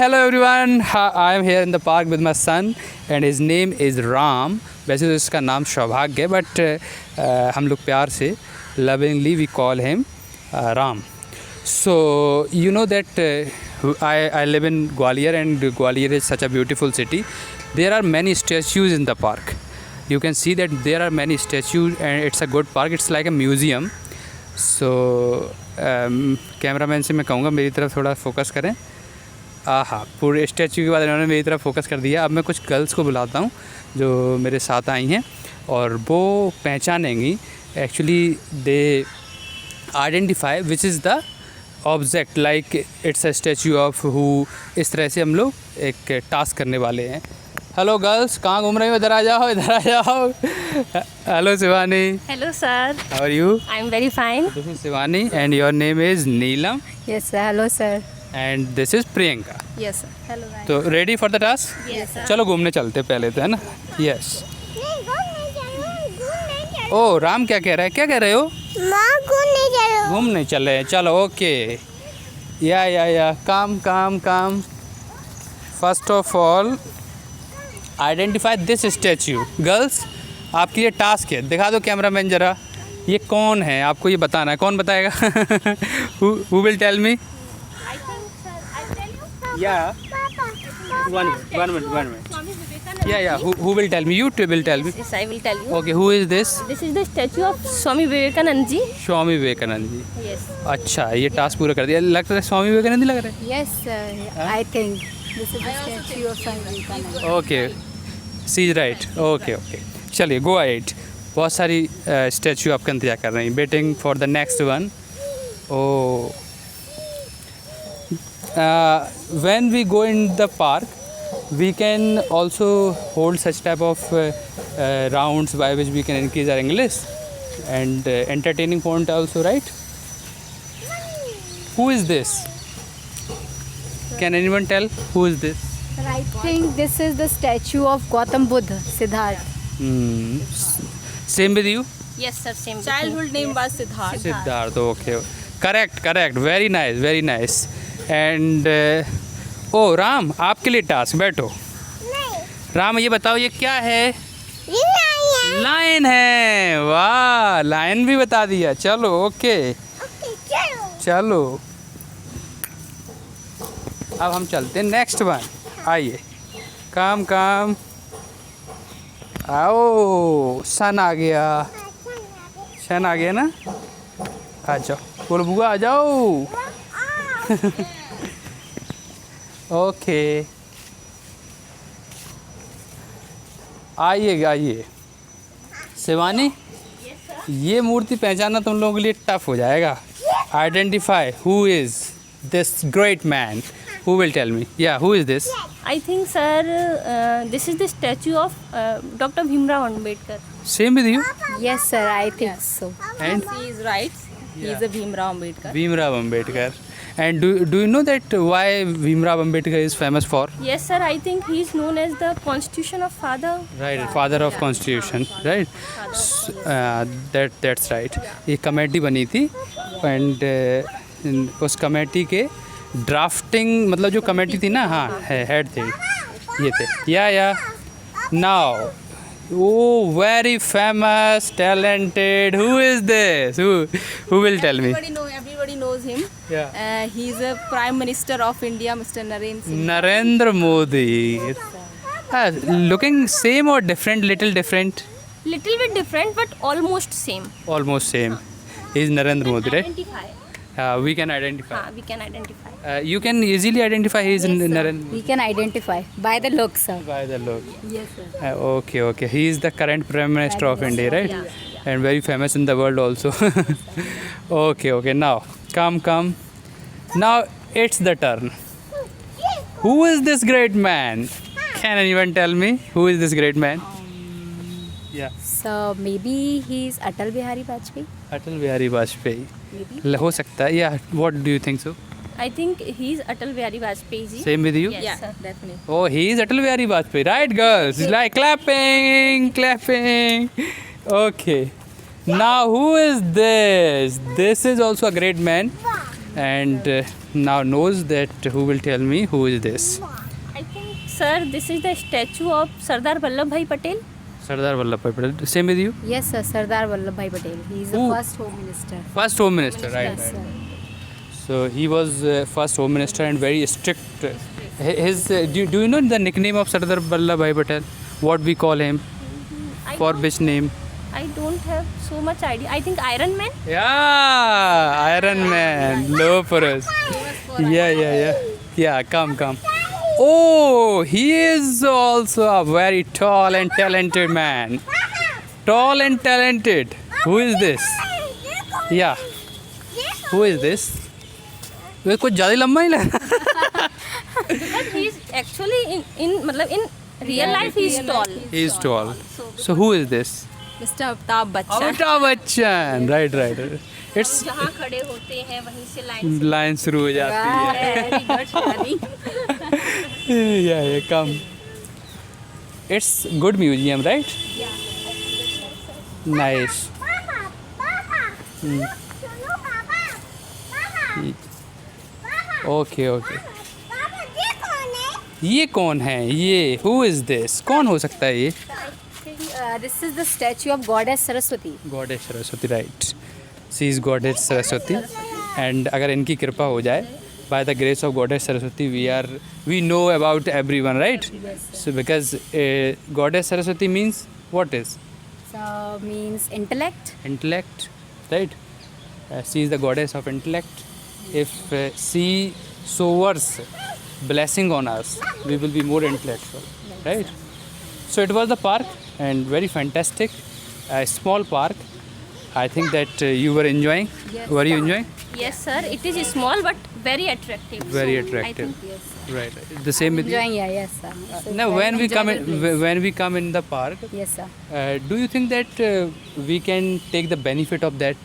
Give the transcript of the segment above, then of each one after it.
hello everyone. I am here in the park with my son and his name is Ram. वैसे तो इसका नाम सौभाग्य है बट हम लोग प्यार से lovingly we call him Ram. So you know that I live in Gwalior and Gwalior is such a beautiful city. There are many statues in the park. You can see that there are many statues and it's a good park. It's like a museum. So cameraman से मैं कहूँगा मेरी तरफ थोड़ा focus करें. हाँ, पूरे statue के बाद इन्होंने मेरी तरफ फोकस कर दिया. अब मैं कुछ गर्ल्स को बुलाता हूँ जो मेरे साथ आई हैं और वो पहचानेंगी. Actually they identify which is the object like it's a statue of who. इस तरह से हम लोग एक टास्क करने वाले हैं. हेलो गर्ल्स, कहाँ घूम रही हो? इधर आ जाओ, इधर आ जाओ. Hello Shivani. Hello sir. How are you? I'm very fine. This is Shivani and your name is Neelam Yes sir. Hello sir. And this is Priyanka. Yes sir. Hello guys. तो ready for the task? Yes sir. चलो घूमने चलते पहले तो, है ना? Yes. ओ राम क्या कह रहा है? क्या कह रहे हो? घूमने चल रहे हैं. चलो ओके. या काम. First of all identify this statue. Girls आपके लिए टास्क है. दिखा दो कैमरामैन ज़रा. ये कौन है आपको ये बताना है. कौन बताएगा? Who will tell me? Yeah. One minute. Yeah. Who will tell me? You two will tell me. Yes, I will tell you. Okay, who is this? This is the statue of Swami Vivekanand ji. Swami Vivekanand ji. Yes. अच्छा, ये task पूरा कर दिया. लग रहा है स्वामी विवेकानंद ही लग रहा है. Yes, sir. I think this is the statue of Swami Vivekananda. Okay, she is right. Okay. चलिए गो अहेड. बहुत सारी स्टैचू आपका इंतजार कर रही हैं. Waiting for the next one. Oh when we go in the park we can also hold such type of rounds by which we can increase our English and entertaining point also, right? Who is this? Can anyone tell who is this? Sir, I think this is the statue of Gautam Buddha, Siddhartha. Same with you? Yes sir. Same. Childhood name was Siddharth. Siddharth. Okay. Correct. Very nice. And ओ राम, आपके लिए task. बैठो. राम ये बताओ ये क्या है? Lion है. वाह, लायन भी बता दिया. चलो ओके. चलो अब हम चलते हैं नेक्स्ट वन. आइए. काम. आओ, सन आ गया ना. आ जाओ. बोलो बुआ आ जाओ. ओके. आइए. शिवानी, ये मूर्ति पहचानना तुम लोगों के लिए टफ हो जाएगा. Identify who is this great man. Who will tell me? या who is this? I think sir, this is the statue of Dr. Bhimrao Ambedkar. Same with you. Yes, sir. I think so. And He is right. He is a Bhimrao Ambedkar. Bhimrao Ambedkar. And do you know that why Bhimrao Ambedkar is famous for? Yes sir. I think he is known as the Constitution of Father. Right, father of constitution, right? That's right. ये committee बनी थी and उस committee के drafting मतलब जो committee थी ना, हाँ हेड थे ये थे. या now oh very famous talented. Who is this? Who will tell me? Everybody knows him. Yeah. He is a Prime Minister of India, Mr. Narendra Singh. Narendra Modi. Looking same or different? Little different. Little bit different but almost same. Almost same. He is Narendra Modi, right? Identify. We can identify. We can identify. You can easily identify he is Narendra. We can identify by the look, sir. By the look. Yes, sir. Okay. He is the current Prime Minister of India, right? Yeah. And very famous in the world also. Okay. Now, come. Now it's the turn. Who is this great man? Can anyone tell me who is this great man? Yeah. So maybe he's Atal Bihari Vajpayee. Atal Bihari Vajpayee. Maybe. हो सकता है. Yeah. What do you think so? I think he is Atal Bihari Vajpayee ji. Same with you? Yes, Yeah, sir. definitely. Oh, he is Atal Bihari Vajpayee, right, girls? It's like clapping. Okay. Now, who is this? This is also a great man, and now knows that who will tell me who is this. I think, sir, this is the statue of Sardar Vallabhbhai Patel. Sardar Vallabhbhai Patel. Same with you? Yes, sir. Sardar Vallabhbhai Patel. He is the Who? first Home Minister. First Home Minister, right? Yes, right. sir. So he was first Home Minister and very strict. His do you know the nickname of Sardar Vallabhbhai Patel? What we call him? I For don't- which name? I don't have so much idea. I think Iron Man. Yeah, Iron Man. Low for us. Yeah. Come. Oh, he is also a very tall and talented man. Tall and talented. Who is this? Yeah. Who is this? वे कुछ ज़्यादा लंबा ही लग रहा But he is actually in real life he is tall. He is tall. So who is this? Mr. Amitabh Bachchan. Amitabh Bachchan. Right. It's जहाँ खड़े होते हैं वहीं से लाइन लाइन शुरू हो जाती है. Yeah, come. It's good museum, right? Nice. Okay. ये कौन है? ये who is this? कौन हो सकता है ये? This is the statue of Goddess Saraswati. Goddess Saraswati, right? She is Goddess Saraswati, and अगर इनकी कृपा हो जाए, by the grace of Goddess Saraswati, we know about everyone, right? So because Goddess Saraswati means what is? So means intellect. Intellect, right? She is the goddess of intellect. If she showers blessing on us, we will be more intellectual, right? So it was the park and very fantastic, a small park. I think that you were enjoying. Yes, Were you enjoying? Yes, sir. It is small but very attractive. Very So, attractive. I think Yes. Right. The same with you. Enjoying, yeah, yes, sir. So Now, very when we come enjoyable place. when we come in the park, Yes, sir. do you think that we can take the benefit of that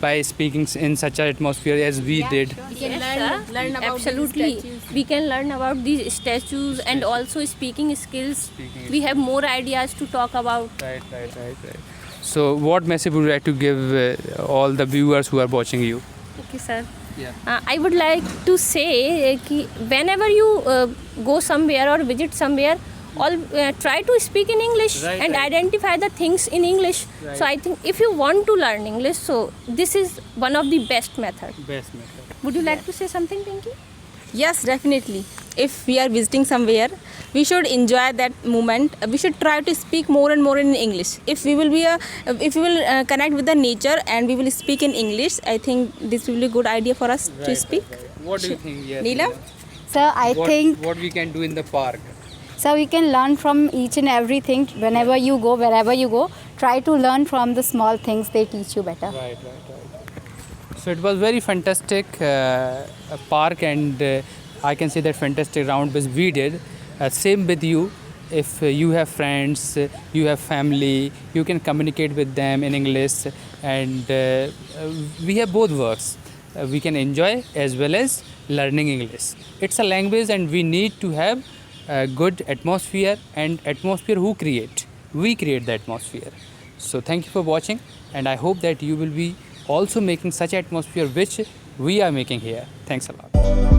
by speaking in such an atmosphere as we did? We can Yes, learn sir. about Absolutely. these statues. We can learn about these statues and also speaking skills. We have more ideas to talk about. Right. So, what message would you like to give all the viewers who are watching you? Okay, sir. Yeah. I would like to say कि whenever you go somewhere or visit somewhere, try to speak in English Right, and right. identify the things in English. Right. So I think if you want to learn English, so this is one of the best method. Best method. Would you like to say something, Pinky? Yes, definitely. If we are visiting somewhere, we should enjoy that moment. We should try to speak more and more in English. If we will connect with the nature and we will speak in English, I think this will be a good idea for us to speak. What do you think? Yes, Neelam? Sir, I think what we can do in the park. so we can learn from each and everything. Whenever you go, wherever you go, try to learn from the small things. They teach you better. Right. So it was very fantastic park, and I can say that fantastic round which we did. Same with you. If you have friends, you have family, you can communicate with them in English, and we have both works. We can enjoy as well as learning English. It's a language, and we need to have a good atmosphere, and atmosphere who create? We create the atmosphere. So thank you for watching, and I hope that you will be also making such atmosphere which we are making here. Thanks a lot.